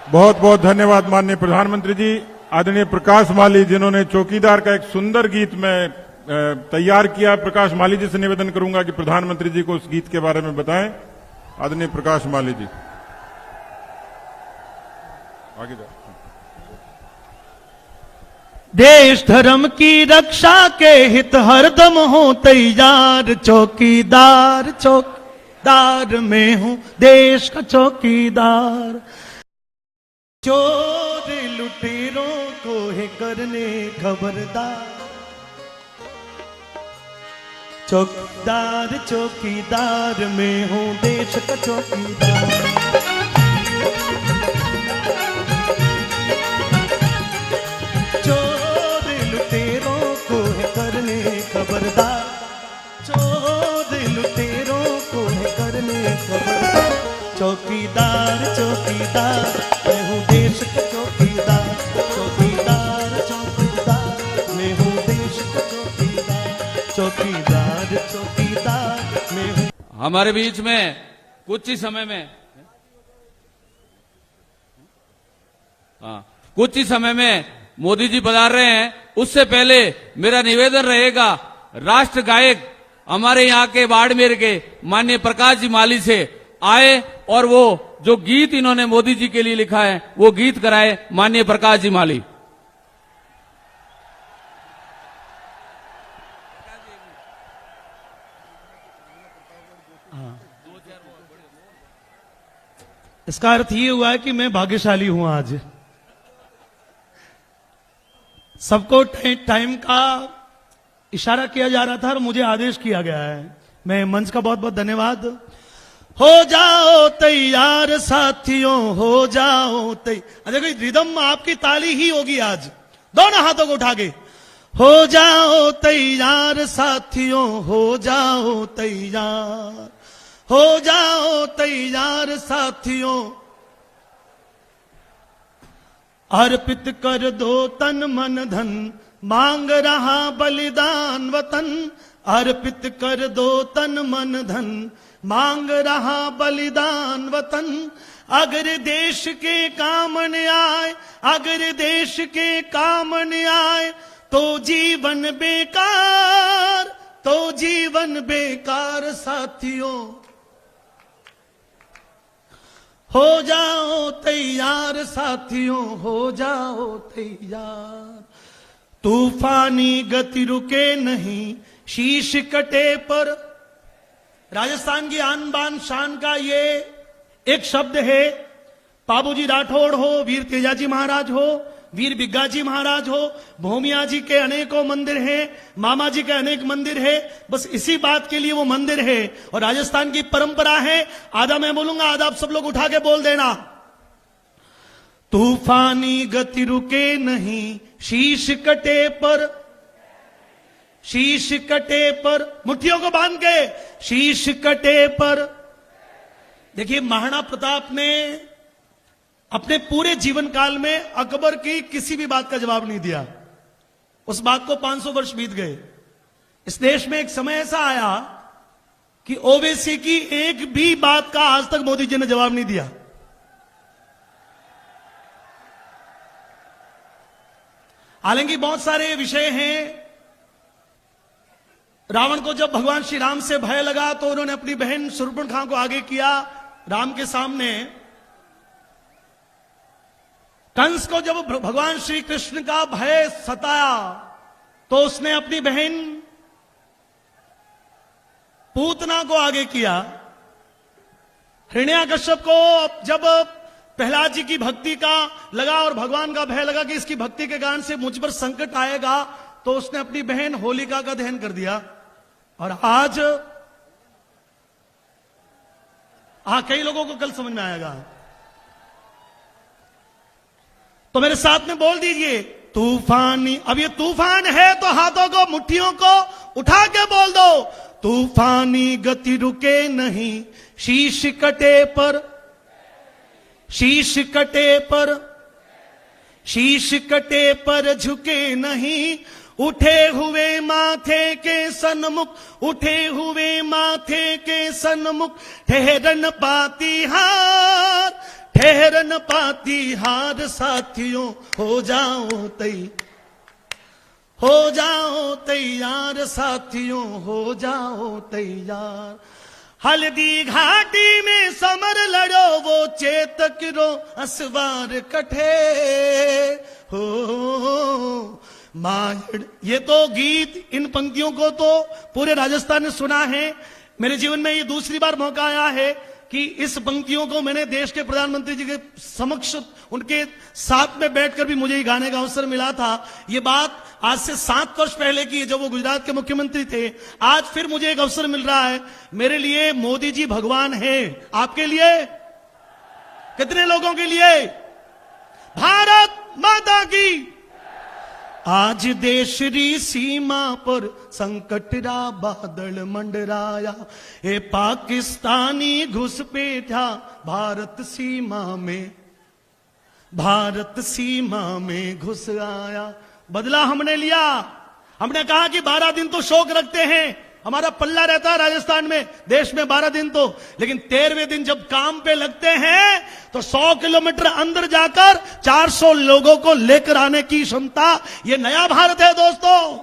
बहुत बहुत धन्यवाद माननीय प्रधानमंत्री जी। आदरणीय प्रकाश माली जिन्होंने चौकीदार का एक सुंदर गीत में तैयार किया, प्रकाश माली जी से निवेदन करूंगा कि प्रधानमंत्री जी को उस गीत के बारे में बताएं। आदरणीय प्रकाश माली जी आगे जाओ। देश धर्म की रक्षा के हित हरदम हो तैयार, चौकीदार चौकीदार में हूं देश का चौकीदार। चोर लुटेरों को है करने खबरदार, चौकीदार चौकीदार में हूं देश का चौकीदार। चोर लुटेरों को है करने खबरदार, चोर लुटेरों को है करने खबरदार। चौकीदार चौकीदार मैं हूँ देश का चौकीदार, चौकीदार चौकीदार मैं हूँ देश का चौकीदार, चौकीदार चौकीदार मैं हूँ। हमारे बीच में कुछ ही समय में मोदी जी पधार रहे हैं। उससे पहले मेरा निवेदन रहेगा राष्ट्र गायक हमारे यहाँ के बाड़मेर के माननीय प्रकाश जी माली से आए और वो जो गीत इन्होंने मोदी जी के लिए लिखा है वो गीत कराए। माननीय प्रकाश जी माली। इसका अर्थ ये हुआ है कि मैं भाग्यशाली हूं। आज सबको टाइम का इशारा किया जा रहा था और मुझे आदेश किया गया है। मैं मंच का बहुत बहुत धन्यवाद। हो जाओ तैयार साथियों, हो जाओ तैयार। देखो रिदम आपकी ताली ही होगी आज, दोनों हाथों को उठा के। हो जाओ तैयार साथियों, हो जाओ तैयार, हो जाओ तैयार साथियों। अर्पित कर दो तन मन धन, मांग रहा बलिदान वतन। अर्पित कर दो तन मन धन, मांग रहा बलिदान वतन। अगर देश के काम न आए, अगर देश के काम न आए तो जीवन बेकार, तो जीवन बेकार साथियों। हो जाओ तैयार साथियों, हो जाओ तैयार। तूफानी गति रुके नहीं, शीश कटे पर। राजस्थान की आन बान शान का ये एक शब्द है। बाबूजी राठौड़ हो, वीर तेजाजी महाराज हो, वीर बिग्गाजी महाराज हो, भोमिया जी के अनेकों मंदिर हैं, मामा जी के अनेक मंदिर है। बस इसी बात के लिए वो मंदिर है। और राजस्थान की परंपरा है, आधा मैं बोलूंगा, आधा आप सब लोग उठा के बोल देना। तूफानी गति रुके नहीं, शीश कटे पर, शीश कटे पर, मुट्ठियों को बांध के, शीश कटे पर। देखिए महाराणा प्रताप ने अपने पूरे जीवन काल में अकबर की किसी भी बात का जवाब नहीं दिया। उस बात को 500 वर्ष बीत गए। इस देश में एक समय ऐसा आया कि ओवैसी की एक भी बात का आज तक मोदी जी ने जवाब नहीं दिया। हालांकि बहुत सारे विषय हैं। रावण को जब भगवान श्री राम से भय लगा तो उन्होंने अपनी बहन शूर्पणखा को आगे किया राम के सामने। कंस को जब भगवान श्री कृष्ण का भय सताया तो उसने अपनी बहन पूतना को आगे किया। हिरण्याकश्यप को जब प्रहलाद जी की भक्ति का लगा और भगवान का भय लगा कि इसकी भक्ति के कारण से मुझ पर संकट आएगा तो उसने अपनी बहन होलिका का दहन कर दिया। और आज कई लोगों को कल समझ में आएगा। तो मेरे साथ में बोल दीजिए तूफानी। अब ये तूफान है तो हाथों को मुट्ठियों को उठा के बोल दो। तूफानी गति रुके नहीं, शीश कटे पर, शीश कटे पर, शीश कटे पर झुके नहीं। उठे हुए माथे के सन्मुख, उठे हुए माथे के सन्मुख ठहरन पाती हार, ठहर न पाती हार साथियों, हो जाओ तैयार साथियों, हो जाओ तैयार। हल्दी घाटी में समर लड़ो, वो चेतक रो असवार कठे हो माहिड़। ये तो गीत, इन पंक्तियों को तो पूरे राजस्थान ने सुना है। मेरे जीवन में ये दूसरी बार मौका आया है कि इस पंक्तियों को मैंने देश के प्रधानमंत्री जी के समक्ष, उनके साथ में बैठकर भी मुझे ये गाने का अवसर मिला था। ये बात आज से 7 वर्ष पहले की है, जब वो गुजरात के मुख्यमंत्री थे। आज फिर मुझे एक अवसर मिल रहा है। मेरे लिए मोदी जी भगवान हैं। आपके लिए? कितने लोगों के लिए? भारत माता की। आज देश री सीमा पर संकटरा बादल मंडराया, ए पाकिस्तानी घुसपैठा भारत सीमा में घुस आया। बदला हमने लिया। हमने कहा कि 12 दिन तो शोक रखते हैं, हमारा पल्ला रहता है राजस्थान में, देश में 12 दिन तो, लेकिन 13वें दिन जब काम पे लगते हैं तो 100 किलोमीटर अंदर जाकर 400 लोगों को लेकर आने की क्षमता, ये नया भारत है दोस्तों।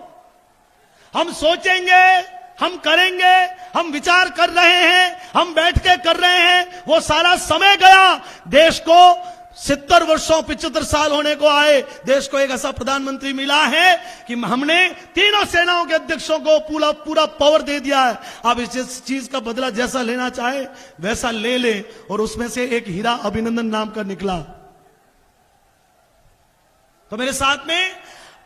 हम सोचेंगे, हम करेंगे, हम विचार कर रहे हैं, हम बैठ के कर रहे हैं। वो सारा समय गया। देश को 70 वर्षों 75 साल होने को आए, देश को एक ऐसा प्रधानमंत्री मिला है कि हमने तीनों सेनाओं के अध्यक्षों को पूरा पावर दे दिया है। अब इस चीज का बदला जैसा लेना चाहे वैसा ले ले। और उसमें से एक हीरा अभिनंदन नाम का निकला। तो मेरे साथ में,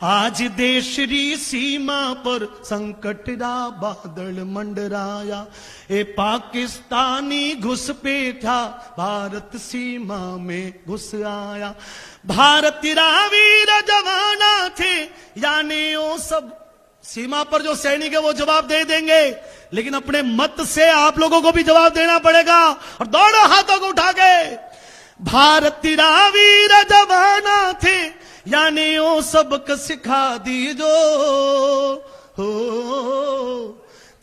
आज देश री सीमा पर संकटरा बादल मंडराया, ए पाकिस्तानी घुसपैठा भारत सीमा में घुस आया। भारतीय वीर जवाना थे, यानी वो सब सीमा पर जो सैनिक है वो जवाब दे देंगे, लेकिन अपने मत से आप लोगों को भी जवाब देना पड़ेगा। और दोनों हाथों को उठा के, भारतीय वीर जवाना थे, यानी वो सबक सिखा दीजो, हो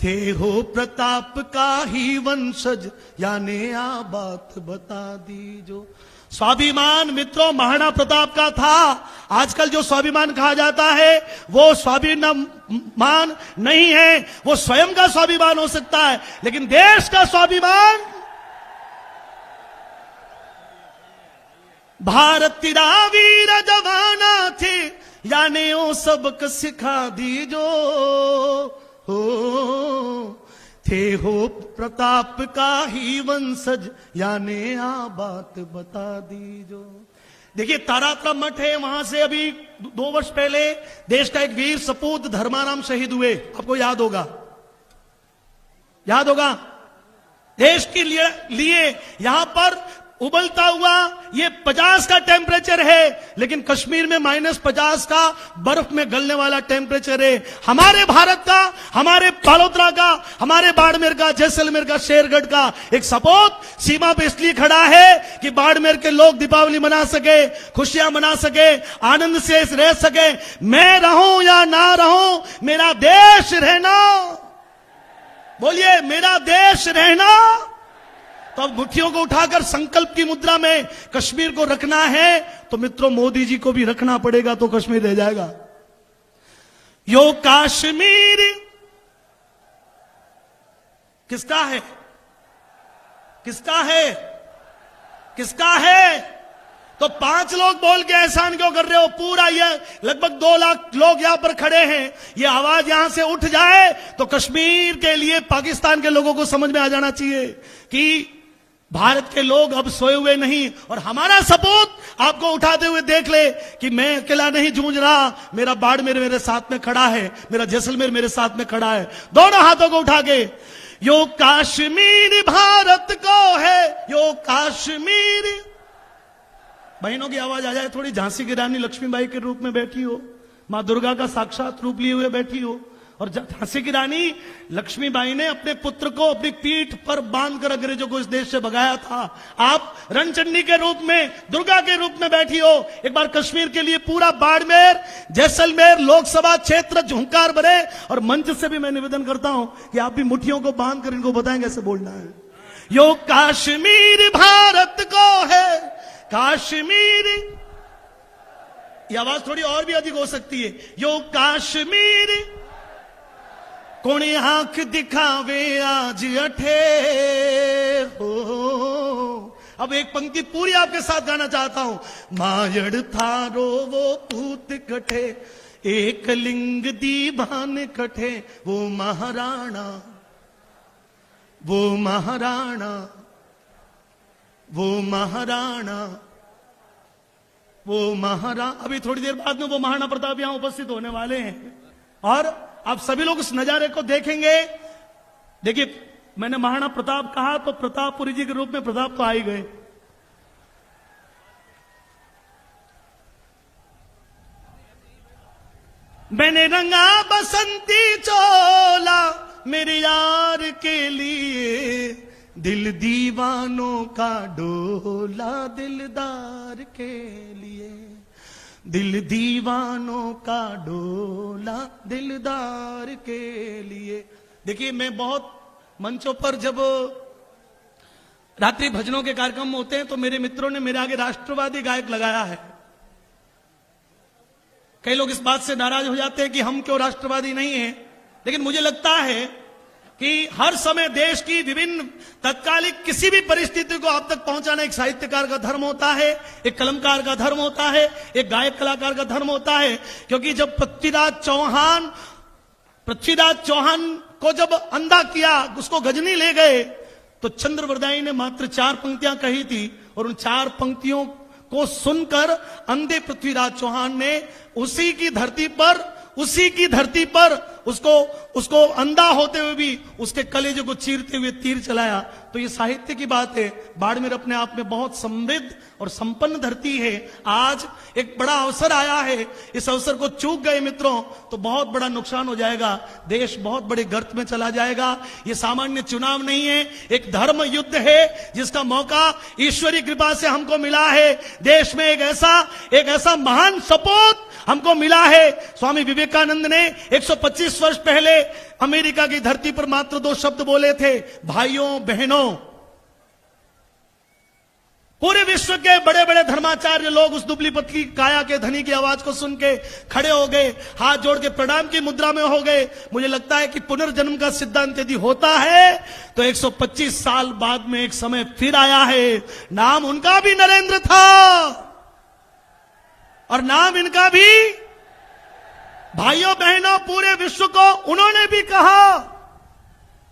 थे हो प्रताप का ही वंशज, यानी आ बात बता दीजो। स्वाभिमान मित्रों महाराणा प्रताप का था। आजकल जो स्वाभिमान कहा जाता है वो स्वाभिमान नहीं है, वो स्वयं का स्वाभिमान हो सकता है, लेकिन देश का स्वाभिमान भारतीय वीर जवाना थे, यानी वो सबक सिखा दीजो, हो थे हो प्रताप का ही वंशज, यानी आ बात बता दीजो। देखिए तारातला मठ है, वहां से अभी 2 वर्ष पहले देश का एक वीर सपूत धर्माराम शहीद हुए। आपको याद होगा देश के लिए यहां पर उबलता हुआ ये 50 का टेम्परेचर है, लेकिन कश्मीर में -50 का बर्फ में गलने वाला टेम्परेचर है। हमारे भारत का, हमारे बालोतरा का, हमारे बाड़मेर का, जैसलमेर का, शेरगढ़ का एक सपूत सीमा पे इसलिए खड़ा है कि बाड़मेर के लोग दीपावली मना सके, खुशियां मना सके, आनंद से रह सके। मैं रहूं या ना रहूं, मेरा देश रहना। बोलिए, मेरा देश रहना। तो अब मुट्ठियों को उठाकर संकल्प की मुद्रा में कश्मीर को रखना है, तो मित्रों मोदी जी को भी रखना पड़ेगा, तो कश्मीर रह जाएगा। यो कश्मीर किसका है? किसका है? किसका है? तो 5 लोग बोल के एहसान क्यों कर रहे हो? पूरा ये लगभग 2 लाख लोग यहां पर खड़े हैं। ये आवाज यहां से उठ जाए तो कश्मीर के लिए पाकिस्तान के लोगों को समझ में आ जाना चाहिए कि भारत के लोग अब सोए हुए नहीं। और हमारा सपूत आपको उठाते हुए देख ले कि मैं अकेला नहीं जूझ रहा, मेरा बाड़मेर मेरे साथ में खड़ा है, मेरा जैसलमेर मेरे साथ में खड़ा है। दोनों हाथों को उठा के, यो कश्मीर भारत को है, यो कश्मीर। बहनों की आवाज आ जाए थोड़ी। झांसी की रानी लक्ष्मीबाई के रूप में बैठी हो, मां दुर्गा का साक्षात रूप लिए हुए बैठी हो, और झांसी की रानी लक्ष्मीबाई ने अपने पुत्र को अपनी पीठ पर बांधकर अंग्रेजों को इस देश से भगाया था। आप रणचंडी के रूप में, दुर्गा के रूप में बैठी हो। एक बार कश्मीर के लिए पूरा बाड़मेर, जैसलमेर लोकसभा क्षेत्र झुंकार भरे। और मंच से भी मैं निवेदन करता हूं कि आप भी मुट्ठियों को बांधकर इनको बताएं कैसे बोलना है। यो कश्मीर भारत को है, काश्मीर, ये आवाज थोड़ी और भी अधिक हो सकती है। यो काश्मीर कोने आंख दिखावे आज अठे हो। अब एक पंक्ति पूरी आपके साथ गाना चाहता हूं। मायड़ थारो वो पूत कठे, एक लिंग दीवान कठे, वो महाराणा, वो महाराणा, वो महाराणा, वो अभी थोड़ी देर बाद में वो महाराणा प्रताप यहां उपस्थित होने वाले हैं और आप सभी लोग उस नजारे को देखेंगे। देखिए, मैंने महाराणा प्रताप कहा तो प्रतापपुरी जी के रूप में प्रताप तो आ ही गए। मैंने रंगा बसंती चोला मेरे यार के लिए, दिल दीवानों का डोला दिलदार के लिए, दिल दीवानों का डोला दिलदार के लिए। देखिए, मैं बहुत मंचों पर जब रात्रि भजनों के कार्यक्रम होते हैं तो मेरे मित्रों ने मेरे आगे राष्ट्रवादी गायक लगाया है। कई लोग इस बात से नाराज हो जाते हैं कि हम क्यों राष्ट्रवादी नहीं हैं, लेकिन मुझे लगता है कि हर समय देश की विभिन्न तत्कालिक किसी भी परिस्थिति को आप तक पहुंचाना एक साहित्यकार का धर्म होता है, एक कलमकार का धर्म होता है, एक गायक कलाकार का धर्म होता है। क्योंकि जब पृथ्वीराज चौहान को जब अंधा किया, उसको गजनी ले गए, तो चंद्रवरदाई ने मात्र 4 पंक्तियां कही थी और उन 4 पंक्तियों को सुनकर अंधे पृथ्वीराज चौहान ने उसी की धरती पर उसको अंधा होते हुए भी उसके कलेजे को चीरते हुए तीर चलाया। तो ये साहित्य की बात है। बाड़मेर अपने आप में बहुत समृद्ध और संपन्न धरती है। आज एक बड़ा अवसर आया है, इस अवसर को चूक गए मित्रों तो बहुत बड़ा नुकसान हो जाएगा, देश बहुत बड़े गर्त में चला जाएगा। ये सामान्य चुनाव नहीं है, एक धर्म युद्ध है जिसका मौका ईश्वरी कृपा से हमको मिला है। देश में एक ऐसा महान सपूत हमको मिला है। स्वामी विवेकानंद ने 125 वर्ष पहले अमेरिका की धरती पर मात्र 2 शब्द बोले थे, भाइयों बहनों। पूरे विश्व के बड़े बड़े धर्माचार्य लोग उस दुबली पतली काया के धनी की आवाज को सुन के खड़े हो गए, हाथ जोड़ के प्रणाम की मुद्रा में हो गए। मुझे लगता है कि पुनर्जन्म का सिद्धांत यदि होता है तो 125 साल बाद में एक समय फिर आया है। नाम उनका भी नरेंद्र था और नाम इनका भी। भाइयों बहनों, पूरे विश्व को उन्होंने भी कहा।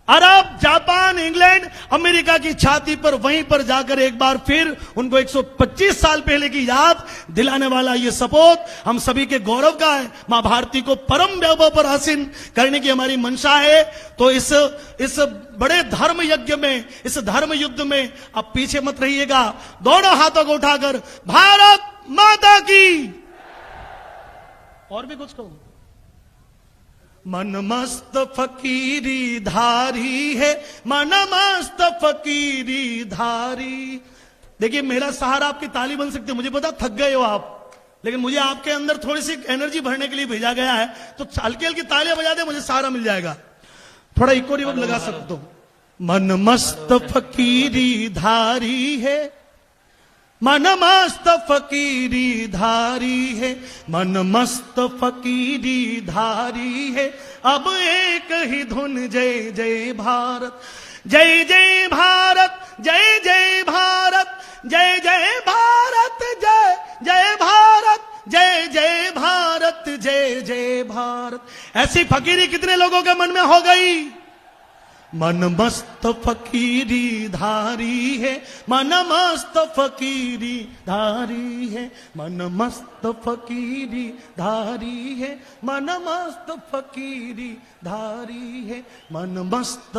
अरब, जापान, इंग्लैंड, अमेरिका की छाती पर वहीं पर जाकर एक बार फिर उनको 125 साल पहले की याद दिलाने वाला ये सपूत हम सभी के गौरव का है। मां भारती को परम वैभव पर आसीन करने की हमारी मंशा है। तो इस बड़े धर्म यज्ञ में, इस धर्म युद्ध में अब पीछे मत रहिएगा। दोनों हाथों को उठाकर भारत माता की। और भी कुछ कहूं। मन मस्त फकीरी धारी है, मन मस्त फकीरी धारी। देखिए, मेरा सहारा आपकी ताली बन सकती है। मुझे पता थक गए हो आप, लेकिन मुझे आपके अंदर थोड़ी सी एनर्जी भरने के लिए भेजा गया है। तो हल्की हल्की तालियां बजा दे, मुझे सहारा मिल जाएगा। थोड़ा इको रिवर्ब लगा सकते हो। मन मस्त फकीरी धारी है, मन मस्त फकीरी धारी है, मन मस्त फकीरी धारी है। अब एक ही धुन जय जय भारत, जय जय भारत, जय जय भारत, जय जय भारत, जय जय भारत, जय जय भारत, जय जय भारत। ऐसी फकीरी कितने लोगों के मन में हो गई। मन मस्त फकीरी धारी है, मन मस्त फकीरी धारी है, मन मस्त फकीरी धारी है, मन मस्त फकीरी धारी है, मन मस्त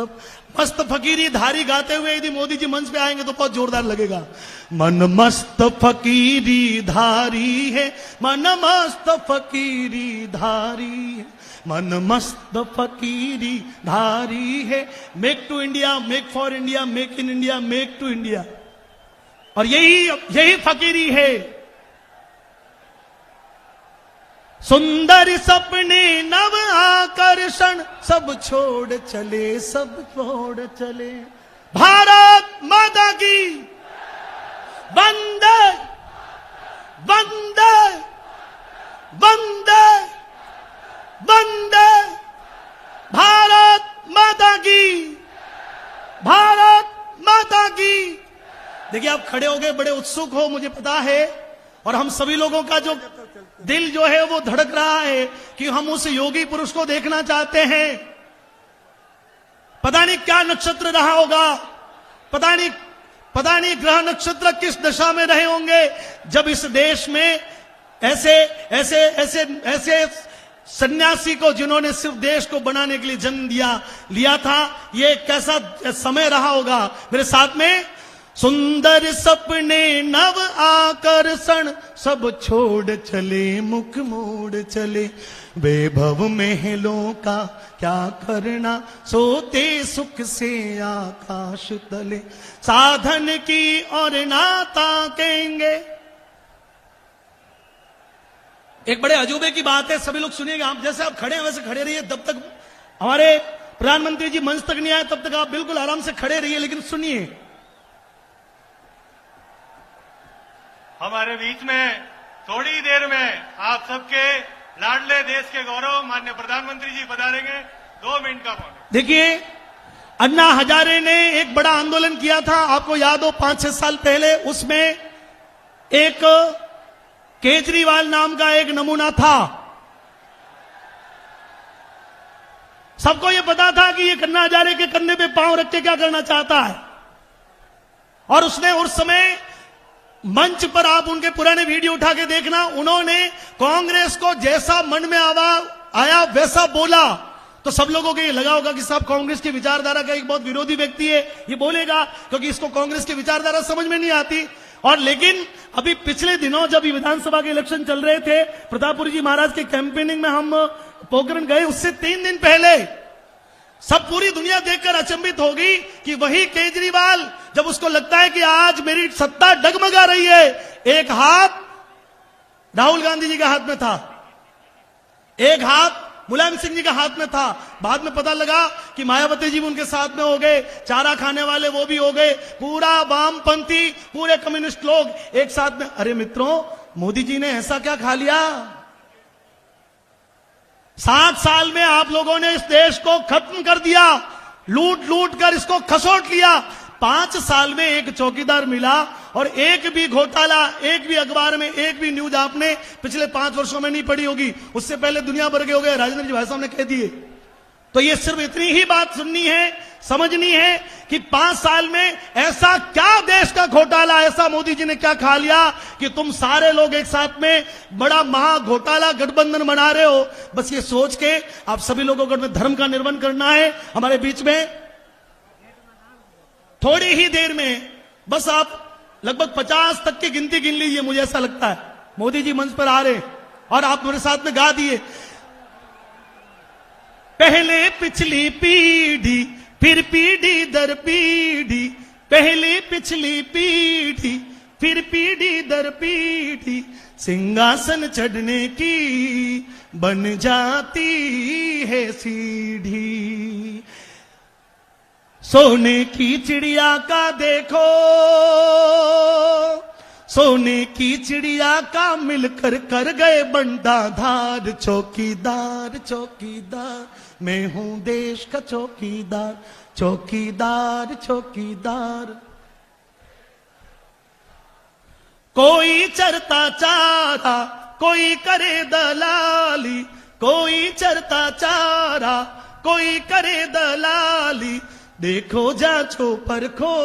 फकीरी धारी गाते हुए यदि मोदी जी मंच पे आएंगे तो बहुत जोरदार लगेगा। मन मस्त फकीरी धारी है, मन मस्त फकीरी धारी है, मन मस्त फकीरी धारी है। Make to India, make for India, make in India, make to India. और यही फकीरी है। सुंदर सपने नव आकर्षण सब छोड़ चले, सब छोड़ चले। भारत माता की, वंदे वंदे वंदे वंदे भारत माता की, भारत माता की। देखिए आप खड़े हो गए, बड़े उत्सुक हो, मुझे पता है, और हम सभी लोगों का जो दिल जो है वो धड़क रहा है कि हम उस योगी पुरुष को देखना चाहते हैं। पता नहीं क्या नक्षत्र रहा होगा, पता नहीं ग्रह नक्षत्र किस दशा में रहे होंगे जब इस देश में ऐसे ऐसे ऐसे ऐसे सन्यासी को, जिन्होंने सिर्फ देश को बनाने के लिए जन्म लिया था, ये कैसा समय रहा होगा। मेरे साथ में, सुंदर सपने नव आकर्षण सब छोड़ चले, मुख मोड़ चले, वैभव महलों का क्या करना, सोते सुख से आकाश तले, साधन की और नाता कहेंगे। एक बड़े अजूबे की बात है, सभी लोग सुनिएगा। आप जैसे आप खड़े हैं वैसे खड़े रहिए, जब तक हमारे प्रधानमंत्री जी मंच तक नहीं आए तब तक आप बिल्कुल आराम से खड़े रहिए, लेकिन सुनिए। हमारे बीच में थोड़ी देर में आप सबके लाडले देश के गौरव माननीय प्रधानमंत्री जी पधारेंगे। 2 मिनट का मौन। देखिए, अन्ना हजारे ने एक बड़ा आंदोलन किया था, आपको याद हो, 5-6 साल पहले। उसमें एक केजरीवाल नाम का एक नमूना था। सबको यह पता था कि ये अन्ना हजारे के कंधे पे पांव रख के क्या करना चाहता है, और उसने उस समय मंच पर, आप उनके पुराने वीडियो उठा के देखना, उन्होंने कांग्रेस को जैसा मन में आया वैसा बोला। तो सब लोगों को ये लगा होगा कि साहब कांग्रेस की विचारधारा का एक बहुत विरोधी व्यक्ति है, ये बोलेगा, क्योंकि इसको कांग्रेस की विचारधारा समझ में नहीं आती। और लेकिन अभी पिछले दिनों जब विधानसभा के इलेक्शन चल रहे थे, प्रतापपुरी जी महाराज के कैंपेनिंग में हम पोखरण गए, उससे 3 दिन पहले सब पूरी दुनिया देखकर अचंभित होगी कि वही केजरीवाल, जब उसको लगता है कि आज मेरी सत्ता डगमगा रही है, एक हाथ राहुल गांधी जी के हाथ में था, एक हाथ मुलायम सिंह जी के हाथ में था। बाद में पता लगा कि मायावती जी भी उनके साथ में हो गए, चारा खाने वाले वो भी हो गए, पूरा वामपंथी, पूरे कम्युनिस्ट लोग एक साथ में। अरे मित्रों, मोदी जी ने ऐसा क्या खा लिया? 7 साल में आप लोगों ने इस देश को खत्म कर दिया, लूट लूट कर इसको खसोट लिया। 5 साल में एक चौकीदार मिला, और एक भी घोटाला, एक भी अखबार में एक भी न्यूज आपने पिछले 5 वर्षों में नहीं पढ़ी होगी। उससे पहले दुनिया भर के हो गए, राजेंद्र जी भाई साहब ने कह दिए। तो ये सिर्फ इतनी ही बात सुननी है, समझनी है कि 5 साल में ऐसा क्या देश का घोटाला, ऐसा मोदी जी ने क्या खा लिया कि तुम सारे लोग एक साथ में बड़ा महा घोटाला गठबंधन बना रहे हो। बस ये सोच के आप सभी लोगों को धर्म का निर्वहन करना है। हमारे बीच में थोड़ी ही देर में, बस आप लगभग 50 तक की गिनती गिन लीजिए, मुझे ऐसा लगता है। मोदी जी मंच पर आ रहे और आप मेरे साथ में गा दिए, पहले पिछली पीढ़ी, फिर पीढ़ी दर पीढ़ी, पहले पिछली पीढ़ी, फिर पीढ़ी दर पीढ़ी, सिंहासन चढ़ने की बन जाती है सीढ़ी। सोने की चिड़िया का देखो, सोने की चिड़िया का मिलकर कर गए बंटाधार। चौकीदार चौकीदार, मैं हूं देश का चौकीदार, चौकीदार चौकीदार। कोई चरता चारा, कोई करे दलाली, कोई चरता चारा, कोई करे दलाली। देखो जांचो परखो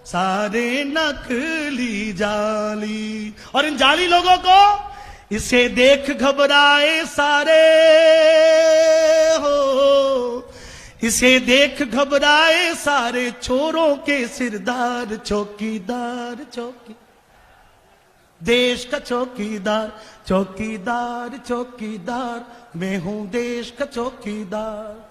सारे नकली जाली। और इन जाली लोगों को, इसे देख घबराए सारे हो, इसे देख घबराए सारे चोरों के सिरदार। चौकीदार चौकी, देश का चौकीदार, चौकीदार चौकीदार, मैं हूं देश का चौकीदार।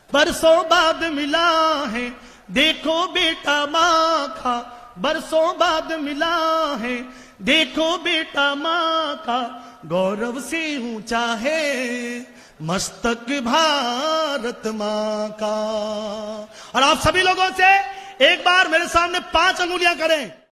बरसों बाद मिला है देखो बेटा माँ का, बरसों बाद मिला है देखो बेटा माँ का। गौरव से ऊंचा है मस्तक भारत माँ का। और आप सभी लोगों से एक बार मेरे सामने 5 अंगुलियां करें।